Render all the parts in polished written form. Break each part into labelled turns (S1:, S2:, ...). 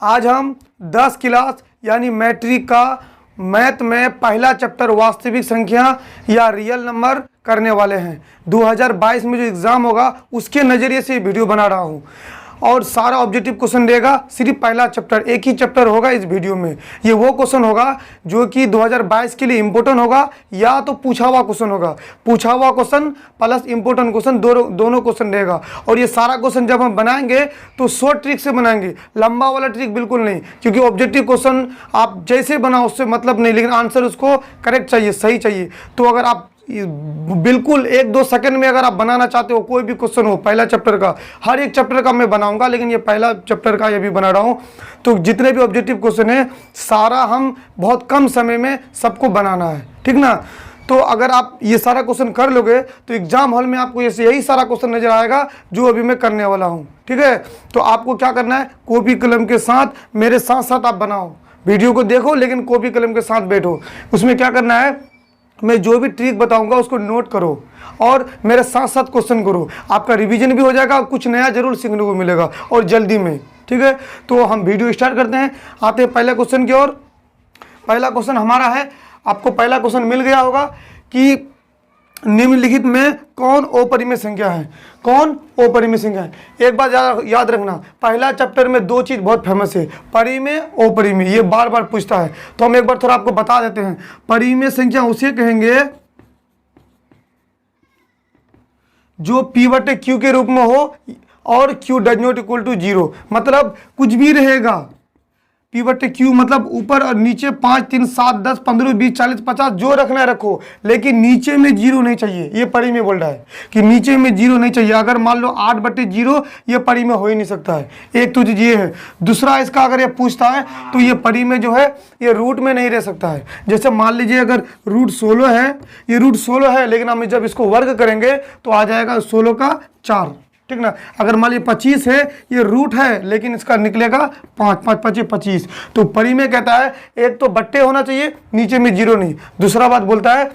S1: आज हम 10 क्लास यानी मैट्रिक का मैथ में पहला चैप्टर वास्तविक संख्या या रियल नंबर करने वाले हैं। 2022 में जो एग्ज़ाम होगा उसके नज़रिए से वीडियो बना रहा हूँ और सारा ऑब्जेक्टिव क्वेश्चन देगा। सिर्फ पहला चैप्टर, एक ही चैप्टर होगा इस वीडियो में। ये वो क्वेश्चन होगा जो कि 2022 के लिए इम्पोर्टेंट होगा या तो पूछा हुआ क्वेश्चन होगा। पूछा हुआ क्वेश्चन प्लस इम्पोर्टेंट क्वेश्चन दोनों क्वेश्चन रहेगा। और ये सारा क्वेश्चन जब हम बनाएंगे तो शॉर्ट ट्रिक से बनाएंगे, लंबा वाला ट्रिक बिल्कुल नहीं, क्योंकि ऑब्जेक्टिव क्वेश्चन आप जैसे बनाओ उससे मतलब नहीं, लेकिन आंसर उसको करेक्ट चाहिए, सही चाहिए। तो अगर आप बिल्कुल 1-2 सेकंड में अगर आप बनाना चाहते हो कोई भी क्वेश्चन हो पहला चैप्टर का, हर एक चैप्टर का मैं बनाऊंगा, लेकिन ये पहला चैप्टर का ये भी बना रहा हूं। तो जितने भी ऑब्जेक्टिव क्वेश्चन है सारा हम बहुत कम समय में सबको बनाना है, ठीक ना। तो अगर आप ये सारा क्वेश्चन कर लोगे तो एग्जाम हॉल में आपको यही सारा क्वेश्चन नजर आएगा जो अभी मैं करने वाला हूँ, ठीक है। तो आपको क्या करना है, कॉपी कलम के साथ मेरे साथ साथ आप बनाओ, वीडियो को देखो लेकिन कॉपी कलम के साथ बैठो। उसमें क्या करना है, मैं जो भी ट्रिक बताऊंगा उसको नोट करो और मेरे साथ साथ क्वेश्चन करो। आपका रिवीजन भी हो जाएगा, कुछ नया जरूर सीखने को मिलेगा और जल्दी में, ठीक है। तो हम वीडियो स्टार्ट करते हैं, आते हैं पहले क्वेश्चन की ओर। पहला क्वेश्चन हमारा है, आपको पहला क्वेश्चन मिल गया होगा कि निम्नलिखित में कौन अपरिमेय संख्या है। कौन अपरिमेय संख्या है, एक बात याद रखना, पहला चैप्टर में 2 चीज़ बहुत फेमस है, परिमेय अपरिमेय, ये बार बार पूछता है। तो हम एक बार थोड़ा आपको बता देते हैं। परिमेय संख्या उसे कहेंगे जो P/Q के रूप में हो और Q does not equal to 0, मतलब कुछ भी रहेगा। P/Q मतलब ऊपर और नीचे 5, 3, 7, 10, 15, 20, 40, 50 जो रखना है रखो, लेकिन नीचे में 0 नहीं चाहिए। ये परिमेय बोल रहा है कि नीचे में 0 नहीं चाहिए। अगर मान लो 8/0, ये परिमेय हो ही नहीं सकता है। एक तो ये है। दूसरा इसका अगर ये पूछता है तो ये परिमेय जो है ये रूट में नहीं रह सकता है। जैसे मान लीजिए अगर रूट 16 है, ये रूट 16 है, लेकिन हम जब इसको वर्ग करेंगे तो आ जाएगा 16 का 4, ठीक ना। अगर मान लीजिए 25 है, ये रूट है लेकिन इसका निकलेगा 5, 5, 25, 25। तो परिमेय कहता है एक तो बट्टे होना चाहिए, नीचे में 0 नहीं। दूसरा बात बोलता है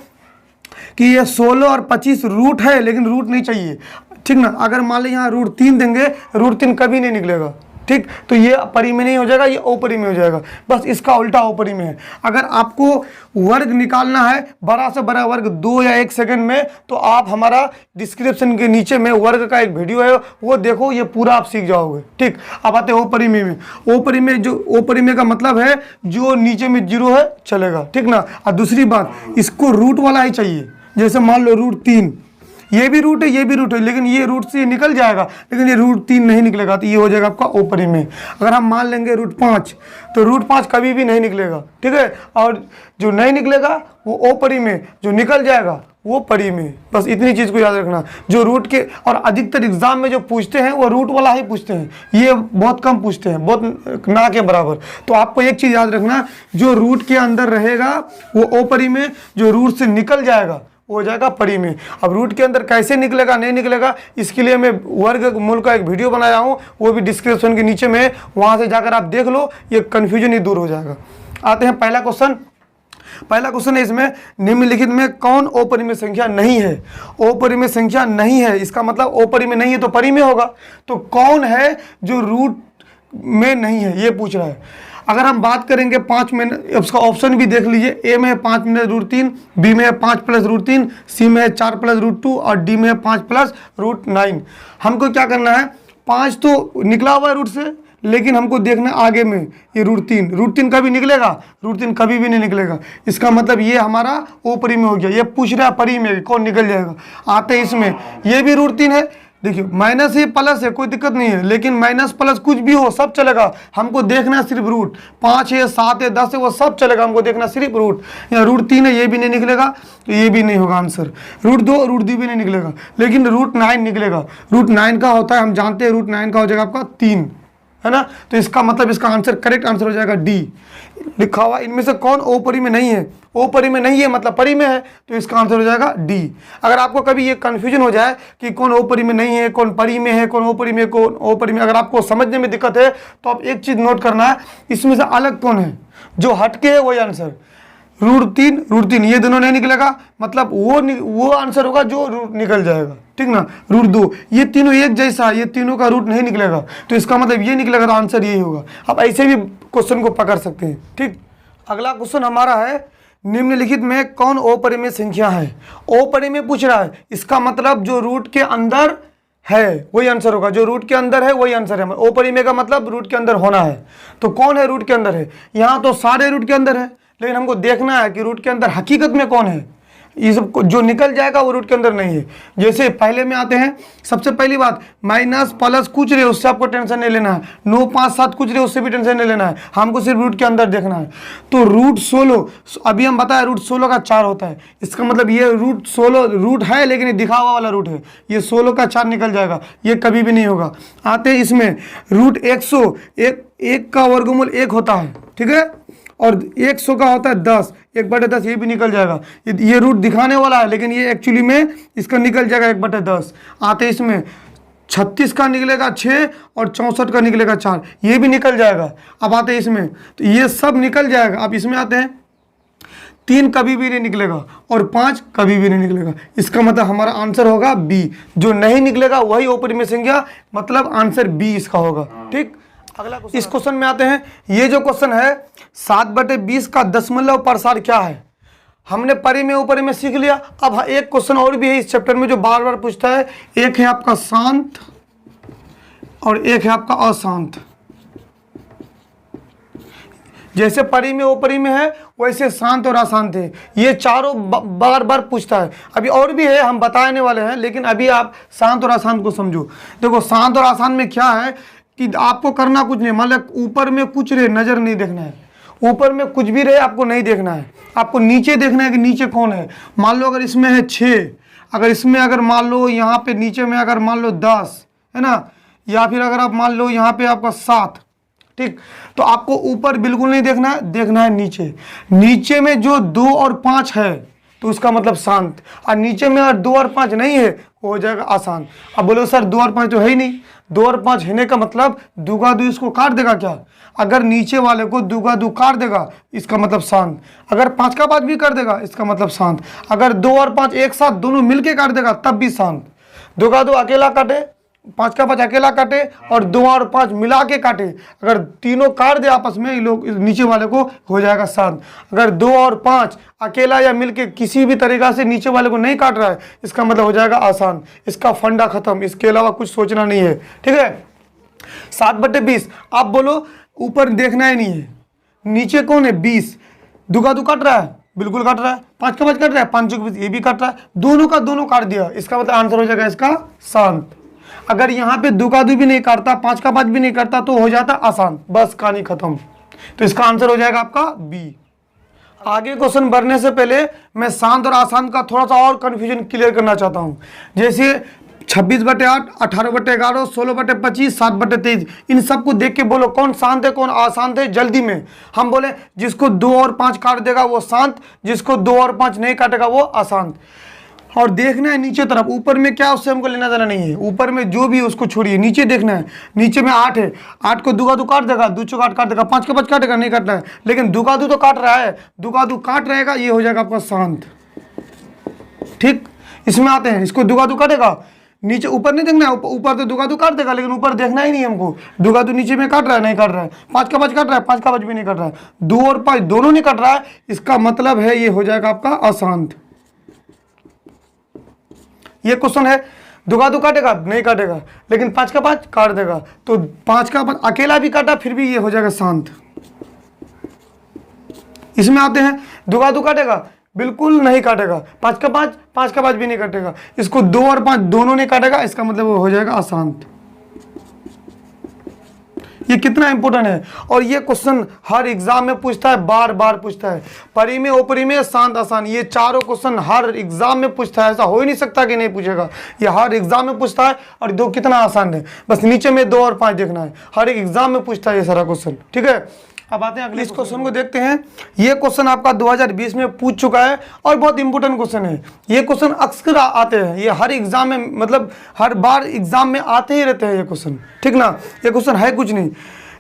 S1: कि ये 16 और 25 रूट है लेकिन रूट नहीं चाहिए, ठीक ना। अगर मान लीजिए यहाँ रूट 3 देंगे, रूट 3 कभी नहीं निकलेगा, ठीक। तो ये परिमेय नहीं हो जाएगा, ये अपरिमेय हो जाएगा। बस इसका उल्टा अपरिमेय है। अगर आपको वर्ग निकालना है, बड़ा से बड़ा वर्ग 2 या 1 सेकंड में, तो आप हमारा डिस्क्रिप्शन के नीचे में वर्ग का एक वीडियो है वो देखो, ये पूरा आप सीख जाओगे, ठीक। अब आते हैं अपरिमेय में। अपरिमेय का मतलब है जो नीचे में 0 है चलेगा, ठीक ना। और दूसरी बात, इसको रूट वाला ही चाहिए। जैसे मान लो रूट 3, ये भी रूट है, ये भी रूट है, लेकिन ये रूट से निकल जाएगा, लेकिन ये रूट 3 नहीं निकलेगा, तो ये हो जाएगा आपका अपरिमेय। अगर हम मान लेंगे रूट 5, तो रूट 5 कभी भी नहीं निकलेगा, ठीक है। और जो नहीं निकलेगा वो अपरिमेय, जो निकल जाएगा वो परिमेय। बस इतनी चीज़ को याद रखना। जो रूट के, और अधिकतर एग्जाम में जो पूछते हैं वो रूट वाला ही पूछते हैं, ये बहुत कम पूछते हैं, बहुत ना के बराबर। तो आपको एक चीज़ याद रखना, जो रूट के अंदर रहेगा वो अपरिमेय, जो रूट से निकल जाएगा वो हो जाएगा परिमेय। अब रूट के अंदर कैसे निकलेगा नहीं निकलेगा, इसके लिए मैं वर्ग मूल का एक वीडियो बनाया हूँ, वो भी डिस्क्रिप्शन के नीचे में, वहाँ से जाकर आप देख लो, ये कन्फ्यूजन ही दूर हो जाएगा। आते हैं पहला क्वेश्चन। पहला क्वेश्चन है इसमें, निम्नलिखित में कौन अपरिमेय संख्या नहीं है। अपरिमेय संख्या नहीं है, इसका मतलब अपरिमेय नहीं है तो परिमेय होगा। तो कौन है जो रूट में नहीं है, ये पूछ रहा है। अगर हम बात करेंगे 5 में, उसका ऑप्शन भी देख लीजिए। ए में है 5 - √3, बी में है 5 + √3, सी में है 4 + √2 और डी में है 5 + √9। हमको क्या करना है, 5 तो निकला हुआ है रूट से, लेकिन हमको देखना आगे में ये √3 कभी निकलेगा, √3 कभी भी नहीं निकलेगा। इसका मतलब ये हमारा अपरिमेय हो गया। ये पूछ रहा है परिमेय कौन निकल जाएगा। आते हैं इसमें, ये भी √3 है, देखिए माइनस है प्लस है कोई दिक्कत नहीं है, लेकिन माइनस प्लस कुछ भी हो सब चलेगा। हमको देखना है सिर्फ रूट, 5 है, 7 है, 10 है, वो सब चलेगा, हमको देखना सिर्फ रूट। यहाँ √3 है, ये भी नहीं निकलेगा, तो ये भी नहीं होगा आंसर। √2, √2 भी नहीं निकलेगा, लेकिन √9 निकलेगा। √9 का होता है, हम जानते हैं, √9 का हो जाएगा आपका 3, है ना। तो इसका मतलब इसका आंसर, करेक्ट आंसर हो जाएगा डी। लिखा हुआ इनमें से कौन अपरिमेय नहीं है, अपरिमेय नहीं है मतलब परिमेय है, तो इसका आंसर हो जाएगा डी। अगर आपको कभी ये कंफ्यूजन हो जाए कि कौन अपरिमेय नहीं है, कौन परिमेय है, कौन अपरिमेय, अगर आपको समझने में दिक्कत है तो आप एक चीज नोट करना है, इसमें से अलग कौन है, जो हटके है वही आंसर। √3 ये दोनों नहीं निकलेगा, मतलब वो आंसर होगा जो रूट निकल जाएगा, ठीक ना, √2, ये तीनों एक जैसा, ये तीनों का रूट नहीं निकलेगा, तो इसका मतलब ये निकलेगा, तो आंसर यही होगा। आप ऐसे भी क्वेश्चन को पकड़ सकते हैं। ठीक, अगला क्वेश्चन हमारा है, निम्नलिखित में कौन अपरिमेय संख्या है? अपरिमेय पूछ रहा है, इसका मतलब जो रूट के अंदर है वही आंसर होगा, जो रूट के अंदर है वही आंसर है। अपरिमेय का मतलब रूट के अंदर होना है, तो कौन है रूट के अंदर है? यहाँ तो सारे रूट के अंदर है, लेकिन हमको देखना है कि रूट के अंदर हकीकत में कौन है। ये सब जो निकल जाएगा वो रूट के अंदर नहीं है। जैसे पहले में आते हैं, सबसे पहली बात, माइनस प्लस कुछ रहे उससे आपको टेंशन नहीं लेना है, 9 5 7 कुछ रहे उससे भी टेंशन नहीं लेना है, हमको सिर्फ रूट के अंदर देखना है। तो √16, अभी हम बताया √16 का 4 होता है, इसका मतलब ये √16 रूट है, लेकिन ये दिखा हुआ वाला रूट है, ये 16 का 4 निकल जाएगा, ये कभी भी नहीं होगा। आते हैं इसमें, √100, एक का वर्गमूल 1 होता है, ठीक है, और 100 का होता है 10, 1/10, ये भी निकल जाएगा। ये रूट दिखाने वाला है, लेकिन ये एक्चुअली में इसका निकल जाएगा 1/10। आते इसमें 36 का निकलेगा 6 और 64 का निकलेगा 4, ये भी निकल जाएगा। अब आते हैं इसमें, तो ये सब निकल जाएगा। अब इसमें आते हैं, 3 कभी भी नहीं निकलेगा और 5 कभी भी नहीं निकलेगा, इसका मतलब हमारा आंसर होगा बी। जो नहीं निकलेगा वही अपरिमेय संख्या, मतलब आंसर बी इसका होगा। ठीक, अगला इस क्वेश्चन में आते हैं। ये जो क्वेश्चन है, 7/20 का दशमलव प्रसार क्या है? हमने परिमेय अपरिमेय सीख लिया। अब एक क्वेश्चन और भी है इस चैप्टर में जो बार बार पूछता है, एक है आपका शांत और एक है आपका अशांत। जैसे परिमेय अपरिमेय है वैसे शांत और अशांत है, ये चारों बार बार पूछता है। अभी और भी है, हम बताने वाले हैं, लेकिन अभी आप शांत और अशांत को समझो। देखो, शांत और अशांत में क्या है कि आपको करना कुछ नहीं, मतलब ऊपर में कुछ रहे नजर नहीं देखना है, ऊपर में कुछ भी रहे आपको नहीं देखना है, आपको नीचे देखना है कि नीचे कौन है। मान लो अगर इसमें है 6, अगर इसमें अगर मान लो यहाँ पे नीचे में अगर मान लो 10 है ना, या फिर अगर आप मान लो यहाँ पे आपका 7, ठीक, तो आपको ऊपर बिल्कुल नहीं देखना है, देखना है नीचे। नीचे में जो 2 और 5 है तो उसका मतलब शांत, और नीचे में अगर 2 और 5 नहीं है वो हो जाएगा अशांत। अब बोलो सर 2 और 5 तो है ही नहीं, 2 और 5 होने का मतलब 2 का 2 इसको काट देगा क्या? अगर नीचे वाले को 2 का 2 काट देगा इसका मतलब शांत, अगर 5 का 5 भी कर देगा इसका मतलब शांत, अगर 2 और 5 एक साथ दोनों मिलके काट देगा तब भी शांत। 2 का 2 अकेला काटे, 5 का 5 अकेला काटे और 2 और 5 मिला के काटे, अगर तीनों काट दे आपस में, ये लोग नीचे वाले को हो जाएगा शांत। अगर 2 और 5 अकेला या मिलके किसी भी तरीका से नीचे वाले को नहीं काट रहा है इसका मतलब हो जाएगा आसान। इसका फंडा खत्म, इसके अलावा कुछ सोचना नहीं है। ठीक है, 7/20। आप बोलो ऊपर देखना ही नहीं है, नीचे कौन है 20, 2 का 2 काट रहा है, बिल्कुल काट रहा है, 5 का 5 काट रहा है, 5 का 20 ये भी काट रहा है, दोनों का दोनों काट दिया, इसका मतलब आंसर हो जाएगा इसका शांत। अगर यहाँ पे 2 का 2 भी नहीं काटता, 5 का 5 भी नहीं काटता तो हो जाता आसान, बस कहानी खत्म। तो इसका आंसर हो जाएगा आपका बी। आगे क्वेश्चन बढ़ने से पहले मैं शांत और अशांत का थोड़ा सा और कंफ्यूजन क्लियर करना चाहता हूँ। जैसे 26/8, 18/11, 16/25, 7/23, इन सबको देख के बोलो कौन शांत है कौन अशांत है। जल्दी में हम बोले जिसको 2 और 5 काट देगा वो शांत, जिसको 2 और 5 नहीं काटेगा वो अशांत। और देखना है नीचे तरफ, ऊपर में क्या उससे हमको लेना देना नहीं है, ऊपर में जो भी उसको छोड़िए, नीचे देखना है। नीचे में 8 है, 8 को 2 का 2 काट देगा, 2 चौक 8 काट देगा, 5 का 5 काटेगा, नहीं काटना है, लेकिन 2 का 2 तो काट रहा है, 2 का 2 काट रहेगा, ये हो जाएगा आपका शांत। ठीक, इसमें आते हैं, इसको 2 का 2 काटेगा, नीचे ऊपर नहीं देखना है, ऊपर तो 2 का 2 काट देगा, लेकिन ऊपर देखना ही नहीं हमको, 2 का 2 नीचे में काट रहा है नहीं काट रहा है, 5 का 5 काट रहा है, 5 का 5 भी नहीं काट रहा है, 2 और 5 दोनों नहीं काट रहा है, इसका मतलब है ये हो जाएगा आपका अशांत। ये क्वेश्चन है 2 का 2 काटेगा नहीं काटेगा, लेकिन 5 का 5 काट देगा, तो 5 का 5 अकेला भी काटा फिर भी ये हो जाएगा शांत। इसमें आते हैं 2 का 2 काटेगा बिल्कुल नहीं काटेगा, 5 का 5 भी नहीं काटेगा, इसको 2 और 5 दोनों नहीं काटेगा, इसका मतलब वो हो जाएगा अशांत। ये कितना इंपॉर्टेंट है, और ये क्वेश्चन हर एग्जाम में पूछता है, बार बार पूछता है। परिमेय अपरिमेय शांत आसान, ये चारों क्वेश्चन हर एग्जाम में पूछता है, ऐसा हो ही नहीं सकता कि नहीं पूछेगा, ये हर एग्जाम में पूछता है। और दो कितना आसान है, बस नीचे में 2 और 5 देखना है, हर एक एग्जाम में पूछता है ये सारा क्वेश्चन। ठीक है, अब आते हैं अगले इस क्वेश्चन को देखते हैं। ये क्वेश्चन आपका 2020 में पूछ चुका है और बहुत इंपॉर्टेंट क्वेश्चन है। ये क्वेश्चन अक्सर आते हैं, ये हर एग्जाम में, मतलब हर बार एग्जाम में आते ही रहते हैं ये क्वेश्चन। ठीक ना, ये क्वेश्चन है कुछ नहीं,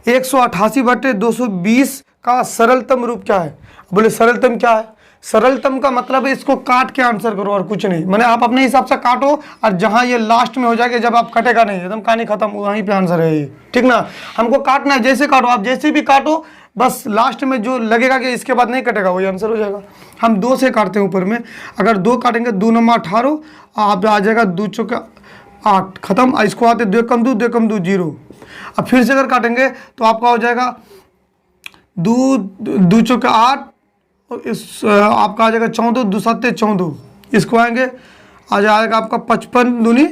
S1: 188/220 का सरलतम रूप क्या है? बोले सरलतम क्या है? सरलतम का मतलब है इसको काट के आंसर करो और कुछ नहीं, मैंने आप अपने हिसाब से काटो और जहां ये लास्ट में हो जाएगा, जब आप कटेगा नहीं, एकदम कहानी खत्म, वहीं पे आंसर है ये, ठीक ना। हमको काटना है, जैसे काटो आप, जैसे भी काटो, बस लास्ट में जो लगेगा कि इसके बाद नहीं कटेगा वही आंसर हो जाएगा। हम 2 से काटते हैं ऊपर में, अगर 2 काटेंगे 2 9 18, आप आ जाएगा 2 चौके 8, खत्म। इसको आते 2 कम 2 2 कम 2 0। अब फिर से अगर काटेंगे तो आपका हो जाएगा 2 चौके 8, इस आपका आ जाएगा 14 2 7 14, इसको आएंगे आ जाएगा आपका 55 दूनी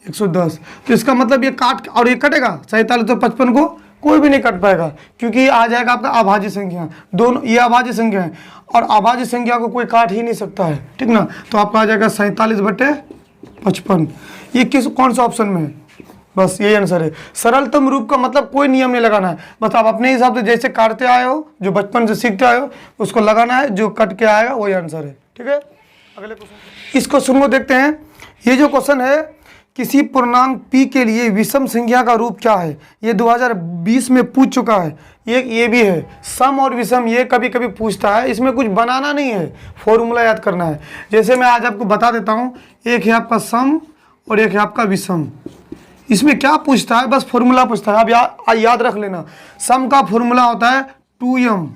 S1: 110। तो इसका मतलब ये काट और ये कटेगा 47 तो 55 को कोई भी नहीं कट पाएगा, क्योंकि ये आ जाएगा आपका अभाज्य संख्या, दोनों ये अभाज्य संख्या है और अभाज्य संख्या को कोई काट ही नहीं सकता है, ठीक ना। तो आपका आ जाएगा 47/55। ये कौन सा ऑप्शन में है, बस यही आंसर है। सरलतम रूप का मतलब कोई नियम नहीं लगाना है, बस आप अपने हिसाब से जैसे काटते आए हो, जो बचपन से सीखते आए हो उसको लगाना है, जो कट के आएगा वही आंसर है, ठीक है। अगले क्वेश्चन, इस क्वेश्चन को देखते हैं। ये जो क्वेश्चन है, किसी पूर्णांक p के लिए विषम संख्या का रूप क्या है, ये 2020 में पूछ चुका है। ये भी है सम और विषम, ये कभी कभी पूछता है, इसमें कुछ बनाना नहीं है, फॉर्मूला याद करना है। जैसे मैं आज आपको बता देता हूँ, एक है आपका सम और एक है आपका विषम। इसमें क्या पूछता है, बस फॉर्मूला पूछता है, आप याद रख लेना। सम का फॉर्मूला होता है 2m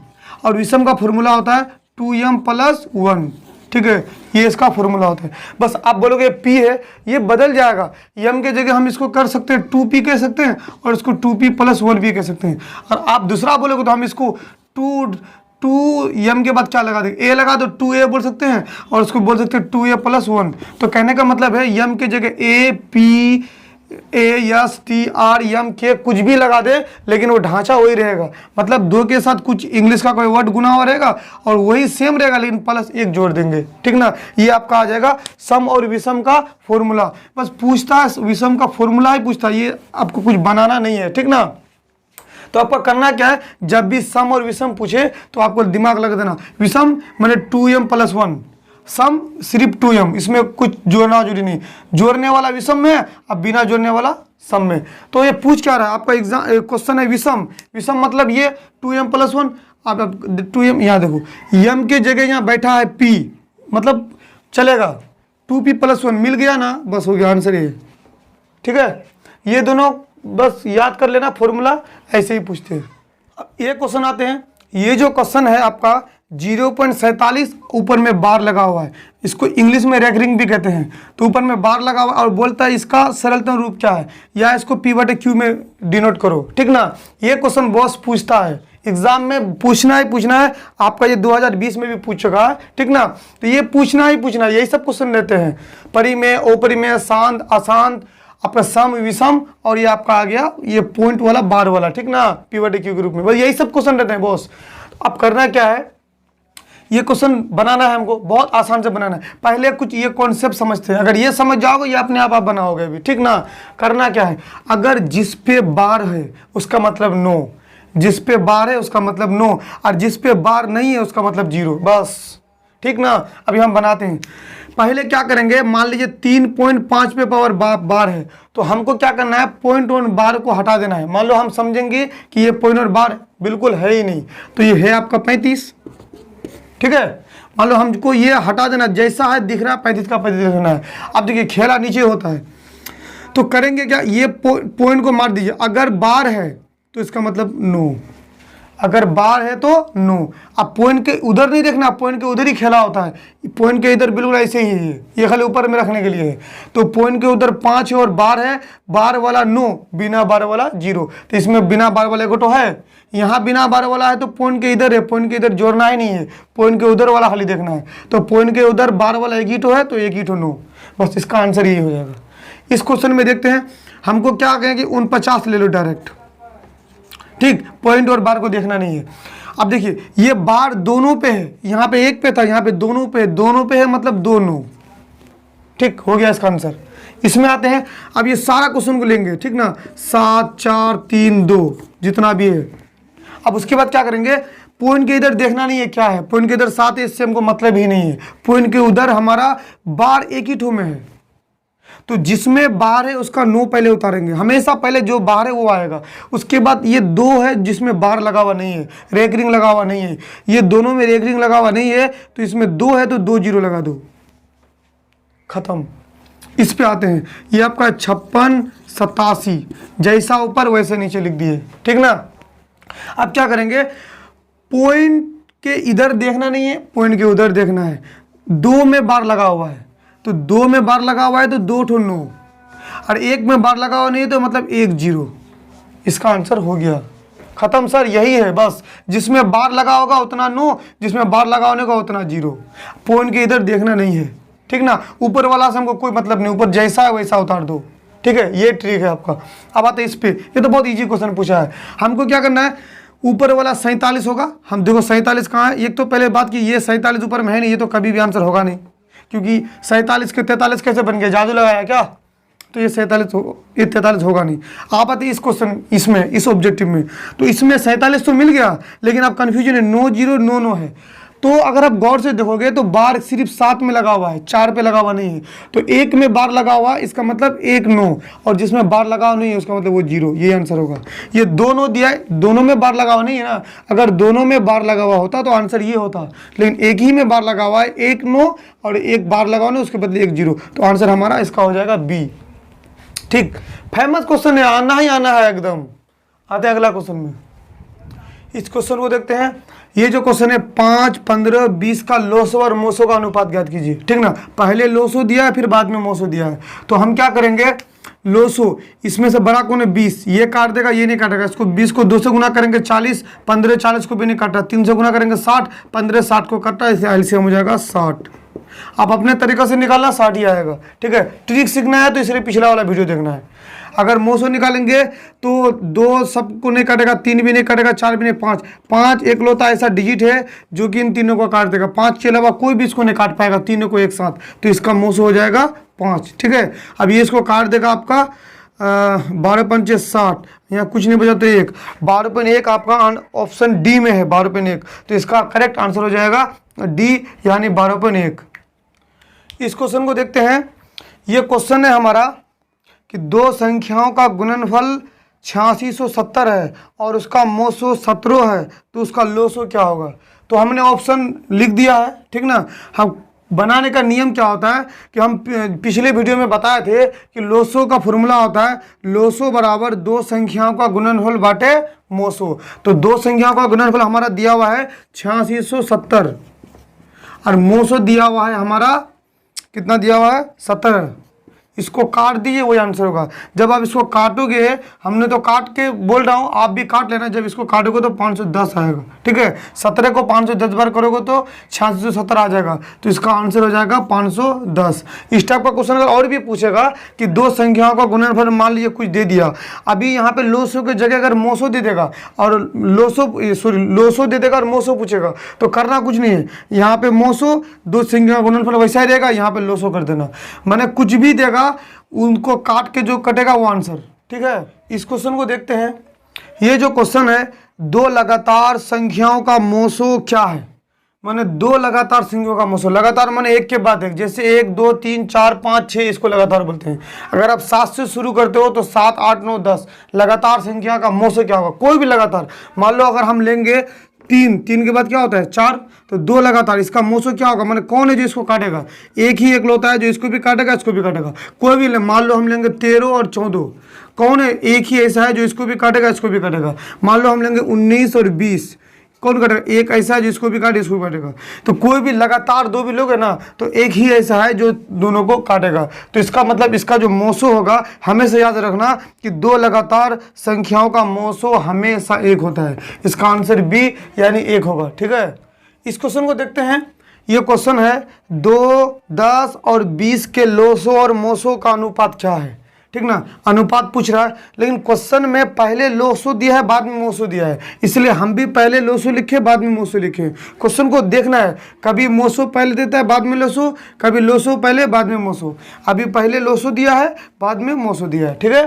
S1: और विषम का फॉर्मूला होता है 2m + 1, ठीक है, ये इसका फॉर्मूला होता है। बस आप बोलोगे p है, ये बदल जाएगा, m के जगह हम इसको कर सकते हैं 2p कह सकते हैं और इसको 2p + 1 भी कह सकते हैं। और आप दूसरा बोलोगे तो हम इसको 2m के बाद क्या लगा देंगे, a लगा दो 2a बोल सकते हैं और उसको बोल सकते हैं 2a + 1। तो कहने का मतलब है m के जगह a p s t r m k कुछ भी लगा दे, लेकिन वो ढांचा वही रहेगा, मतलब 2 के साथ कुछ इंग्लिश का कोई वर्ड गुना हुआ रहेगा और वही सेम रहेगा, लेकिन +1 जोड़ देंगे, ठीक ना। ये आपका आ जाएगा सम और विषम का फॉर्मूला। बस पूछता है विषम का फॉर्मूला ही पूछता है, ये आपको कुछ बनाना नहीं है, ठीक ना। तो आपका करना क्या है, जब भी सम और विषम पूछे तो आपको दिमाग लगा देना। विषम मैंने 2m + 1, सम सिर्फ 2m, इसमें कुछ जोड़ना जोड़ी नहीं, जोड़ने वाला विषम में अब बिना जोड़ने वाला सम में। तो ये पूछ क्या रहा है आपका एग्जाम क्वेश्चन है विषम, विषम मतलब ये 2m + 1, आप 2m यहाँ देखो, m के जगह यहाँ बैठा है p, मतलब चलेगा 2p + 1 मिल गया ना, बस हो गया आंसर ये, ठीक है। ये दोनों बस याद कर लेना, फॉर्मूला ऐसे ही पूछते हैं। अब ये क्वेश्चन आते हैं, ये जो क्वेश्चन है आपका 0.47 ऊपर में बार लगा हुआ है, इसको इंग्लिश में रैंकरिंग भी कहते हैं। तो ऊपर में बार लगा हुआ और बोलता है इसका सरलतम रूप क्या है, या इसको p/q में डिनोट करो, ठीक ना। ये क्वेश्चन बॉस पूछता है, एग्जाम में पूछना है, आपका ये 2020 में भी पूछ चुका है, ठीक ना। तो ये पूछना है, यही सब क्वेश्चन रहते हैं, परिमेय, अपरिमेय, शांत, अशांत, आपका सम विषम, और ये आपका आ गया ये पॉइंट वाला बार वाला, ठीक ना, p/q के रूप में। बस यही सब क्वेश्चन रहते हैं बॉस। अब करना क्या है, ये क्वेश्चन बनाना है हमको, बहुत आसान से बनाना है। पहले कुछ ये कॉन्सेप्ट समझते हैं, अगर ये समझ जाओगे ये अपने आप बनाओगे भी, ठीक ना। करना क्या है, अगर जिस पे बार है उसका मतलब नो, जिस पे बार है उसका मतलब नो, और जिस पे बार नहीं है उसका मतलब 0, बस, ठीक ना। अभी हम बनाते हैं। पहले क्या करेंगे, मान लीजिए 3.5 पे पावर बार है, तो हमको क्या करना है, पॉइंट और बार को हटा देना है। मान लो हम समझेंगे कि ये पॉइंट और बार बिल्कुल है ही नहीं, तो ये है आपका 35, ठीक है। मान लो हमको ये हटा देना, जैसा है दिख रहा है 35 का 35 लिखना है। अब देखिए खेला नीचे होता है, तो करेंगे क्या, ये पॉइंट को मार दीजिए, अगर बार है तो इसका मतलब नो, अगर बार है तो नो। अब पॉइंट के उधर नहीं देखना, पॉइंट के उधर ही खेला होता है, पॉइंट के इधर बिल्कुल ऐसे ही है, ये खाली ऊपर में रखने के लिए है। तो पॉइंट के उधर 5 है और बार है, बार वाला नो, बिना बार वाला 0। तो इसमें बिना बार वाले को तो है, यहाँ बिना बार वाला है, तो पॉइंट के इधर है, पॉइंट के इधर जोड़ना ही नहीं है, पॉइंट के उधर वाला खाली देखना है। तो पॉइंट के उधर बार वाला एक ही तो है, तो एक ही तो नो, बस इसका आंसर यही हो जाएगा। इस क्वेश्चन में देखते हैं, हमको क्या कहेंगे, 49 ले लो डायरेक्ट, ठीक, पॉइंट और बार को देखना नहीं है। अब देखिए ये बार दोनों पे है, यहाँ पे एक पे था, यहाँ पे दोनों पे है, मतलब दोनों, ठीक हो गया इसका आंसर। इसमें आते हैं, अब ये सारा क्वेश्चन को लेंगे, ठीक ना, 7 4 3 2 जितना भी है। अब उसके बाद क्या करेंगे, पॉइंट के इधर देखना नहीं है क्या है, पॉइंट के इधर 7 है, इससे हमको मतलब ही नहीं है, पॉइंट के उधर हमारा बार एक ही ठो में है, तो जिसमें बार है उसका नो पहले उतारेंगे, हमेशा पहले जो बार है वो आएगा। उसके बाद ये 2 है जिसमें बार लगा हुआ नहीं है, रेकरिंग लगा हुआ नहीं है, ये दोनों में रेकरिंग लगा हुआ नहीं है, तो इसमें 2 है तो 2 जीरो लगा दो, खत्म। इस पे आते हैं, ये आपका 56 87, जैसा ऊपर वैसे नीचे लिख दिए, ठीक ना। अब क्या करेंगे, पॉइंट के इधर देखना नहीं है, पॉइंट के उधर देखना है। 2 में बार लगा हुआ है तो 2 में बार लगा हुआ है तो 2 ठो नो, और 1 में बार लगा हुआ नहीं है तो मतलब 1 जीरो। इसका आंसर हो गया, खत्म सर, यही है बस। जिसमें बार लगा होगा उतना नो, जिसमें बार लगा होने का उतना जीरो। पॉइंट के इधर देखना नहीं है, ठीक ना। ऊपर वाला से हमको कोई मतलब नहीं, ऊपर जैसा है वैसा उतार दो, ठीक है। ये ट्रिक है आपका। अब आते हैं इस पे, ये तो बहुत इजी क्वेश्चन पूछा है। हमको क्या करना है, ऊपर वाला 47 होगा, हम देखो 47 कहाँ है। एक तो पहले बात की ये 47 ऊपर में है नहीं, ये तो कभी भी आंसर होगा नहीं, क्योंकि 47 के 43 कैसे बन गया, जादू लगाया क्या। तो ये 47 ये 43 होगा नहीं। आप आते इस क्वेश्चन, इसमें इस ऑब्जेक्टिव में, तो इसमें 47 तो मिल गया, लेकिन आप कन्फ्यूजन है, 9 0 9 9 है। तो अगर आप गौर से देखोगे तो बार सिर्फ 7 में लगा हुआ है, 4 पे लगा हुआ नहीं है। तो 1 में बार लगा हुआ, इसका मतलब 1 9, और जिसमें बार लगा हुआ नहीं है उसका मतलब वो 0, ये आंसर होगा। ये दोनों दिया है, दोनों में बार लगा हुआ नहीं है ना। अगर दोनों में बार लगा हुआ होता तो आंसर ये होता, लेकिन एक ही में बार लगा हुआ है, 1 9 और 1 बार लगा हुआ नहीं, उसके बदले 1 0। तो आंसर हमारा इसका हो जाएगा बी, ठीक। फेमस क्वेश्चन है, आना ही आना है एकदम। आते हैं अगला क्वेश्चन में। इस क्वेश्चन को देखते हैं। ये जो क्वेश्चन है 5 15 20 का लोसो और मोसो का अनुपात ज्ञात कीजिए, ठीक ना। पहले लोसो दिया है फिर बाद में मोसो दिया है। तो हम क्या करेंगे, लोसो इसमें से बड़ा कौन है 20, ये काट देगा, ये नहीं काटेगा। इसको 20 को 2 से गुना करेंगे 40, 15 40 को भी नहीं काटा, 3 से गुना करेंगे 60, 15 60 को काटा, इसे एलसीएम हो जाएगा 60। आप अपने तरीके से निकालना, 60 ही आएगा, ठीक है। ट्रिक सीखना है तो इसलिए पिछला वाला वीडियो देखना है। अगर मोसो निकालेंगे तो 2 सबको नहीं काटेगा, 3 भी नहीं काटेगा, 4 भी नहीं, 5 5 एकलौता ऐसा डिजिट है जो कि इन तीनों को काट देगा। 5 के अलावा कोई भी इसको नहीं काट पाएगा, तीनों को एक साथ। तो इसका मोसो हो जाएगा 5, ठीक है। अब ये इसको काट देगा आपका 12 पंचे 60, यहाँ कुछ नहीं बचा तो 1, 12.1 आपका ऑप्शन डी में है, 12.1। तो इसका करेक्ट आंसर हो जाएगा डी, यानी 12.1। इस क्वेश्चन को देखते हैं। ये क्वेश्चन है हमारा कि 2 संख्याओं का गुणनफल 8670 है और उसका मोसो 17 है, तो उसका लोसो क्या होगा। तो हमने ऑप्शन लिख दिया है, ठीक ना। हम बनाने का नियम क्या होता है कि हम पिछले वीडियो में बताए थे कि लोसो का फॉर्मूला होता है लोसो बराबर 2 संख्याओं का गुणनफल बाटे मोसो। तो 2 संख्याओं का गुणनफल हमारा दिया हुआ है 8670 और मोसो दिया हुआ है हमारा कितना दिया हुआ है 17। इसको काट दीजिए, वही आंसर होगा। जब आप इसको काटोगे, हमने तो काट के बोल रहा हूँ, आप भी काट लेना। जब इसको काटोगे तो 510 आएगा, ठीक है। 17 को 510 बार करोगे तो 8670 आ जाएगा। तो इसका आंसर हो जाएगा 510। इस टाइप का क्वेश्चन अगर और भी पूछेगा कि 2 संख्याओं का गुणनफल मान लीजिए कुछ दे दिया, अभी यहाँ पे लोसो की जगह अगर मोसो दे देगा और लोसो दे देगा और मोसो पूछेगा, तो करना कुछ नहीं है। यहाँ पे मोसो 2 संख्या का गुणनफल वैसा ही रहेगा, यहाँ पे लोसो कर देना। मैंने कुछ भी देगा उनको काट के जो कटेगा वो आंसर, ठीक है। इस क्वेश्चन को देखते हैं। ये जो क्वेश्चन है 2 लगातार संख्याओं का मोसो क्या है। माने 2 लगातार संख्याओं का मोसो, लगातार माने एक के बाद एक, जैसे 1 2 3 4 5 6 इसको लगातार बोलते हैं। अगर आप 7 से शुरू करते हो तो 7 8 9 10 लगातार संख्या का मोसो क्या होगा। कोई भी लगातार, मान लो अगर हम लेंगे 3 के बाद क्या होता है 4, तो 2 लगातार, इसका मोसो क्या होगा। माने कौन है जो इसको काटेगा, एक ही एकलौता है जो इसको भी काटेगा इसको भी काटेगा। कोई भी मान लो हम लेंगे 13 और 14, कौन है एक ही ऐसा है जो इसको भी काटेगा इसको भी काटेगा। मान लो हम लेंगे 19 और 20, कौन काटेगा, एक ऐसा है जो इसको भी काटे इसको भी काटेगा। तो कोई भी लगातार 2 भी लोग है ना, तो एक ही ऐसा है जो दोनों को काटेगा। तो इसका मतलब इसका जो मोसो होगा, हमेशा याद रखना कि 2 लगातार संख्याओं का मोसो हमेशा 1 होता है। इसका आंसर बी यानी 1 होगा, ठीक है। इस क्वेश्चन को देखते हैं। ये क्वेश्चन है 2 10 और 20 के लोसो और मोसो का अनुपात क्या है, ठीक ना। अनुपात पूछ रहा है, लेकिन क्वेश्चन में पहले लोसो दिया है बाद में मोसो दिया है, इसलिए हम भी पहले लोसो लिखे बाद में मोसो लिखे। क्वेश्चन को देखना है, कभी मोसो पहले देता है बाद में लोसो, कभी लोसो पहले बाद में मोसो। अभी पहले लोसो दिया है बाद में मोसो दिया है, ठीक है।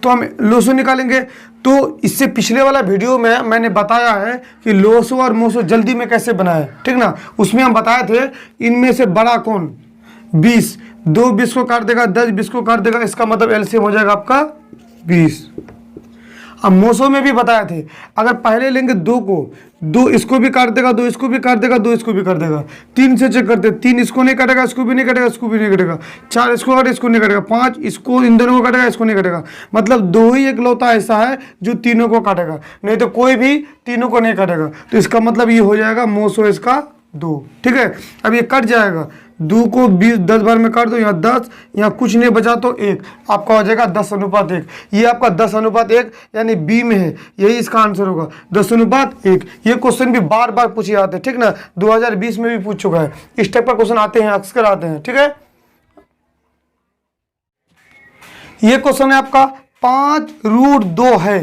S1: तो हम लोसो निकालेंगे। तो इससे पिछले वाला वीडियो में मैंने बताया है कि लोसो और मोसो जल्दी में कैसे बनाए, ठीक ना। उसमें हम बताए थे इनमें से बड़ा कौन, 20, 2 20 को काट देगा, 10 20 को काट देगा, इसका मतलब एलसीएम हो जाएगा आपका 20। अब मोसो में भी बताए थे, अगर पहले लेंगे 2 को, 2 इसको भी काट देगा, 2 इसको भी काट देगा, 2 इसको भी काट देगा। 3 से चेक करते, 3 इसको नहीं काटेगा, इसको भी नहीं काटेगा, इसको भी नहीं काटेगा। 4 इसको काटे, इसको नहीं काटेगा। 5 इसको, इन दोनों को काटेगा, इसको नहीं काटेगा। मतलब 2 ही एकलौता ऐसा है जो तीनों को काटेगा, नहीं तो कोई भी तीनों को नहीं काटेगा। तो इसका मतलब ये हो जाएगा मोसो इसका 2। ठीक है, अब ये कट जाएगा, 2 को 20 10 बार में काट दो, यहाँ 10, यहाँ कुछ नहीं बचा तो 1, आपका हो जाएगा 10:1। ये आपका 10:1 यानी बी में है, यही इसका आंसर होगा 10:1। ये क्वेश्चन भी बार बार पूछे जाते हैं, ठीक ना, 2020 में भी पूछ चुका है। इस टाइप का क्वेश्चन आते हैं, अक्सर आते हैं। ठीक है, ये क्वेश्चन है आपका 5√2 है,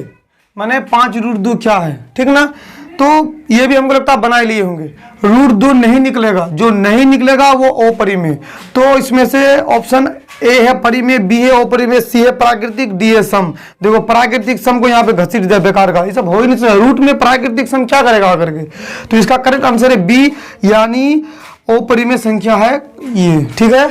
S1: माने 5√2 क्या है, ठीक ना। तो ये भी हमको लगता है बनाए लिए होंगे। √2 नहीं निकलेगा, जो नहीं निकलेगा वो अपरिमेय। तो इसमें से ऑप्शन ए है परिमेय, बी है अपरिमेय, सी है प्राकृतिक, डी है सम। देखो प्राकृतिक सम को यहाँ पे घसीट दिया बेकार का, ये सब हो ही नहीं सकता। रूट में प्राकृतिक सम क्या करेगा करके, तो इसका करेक्ट आंसर है बी, यानी अपरिमेय संख्या है ये। ठीक है।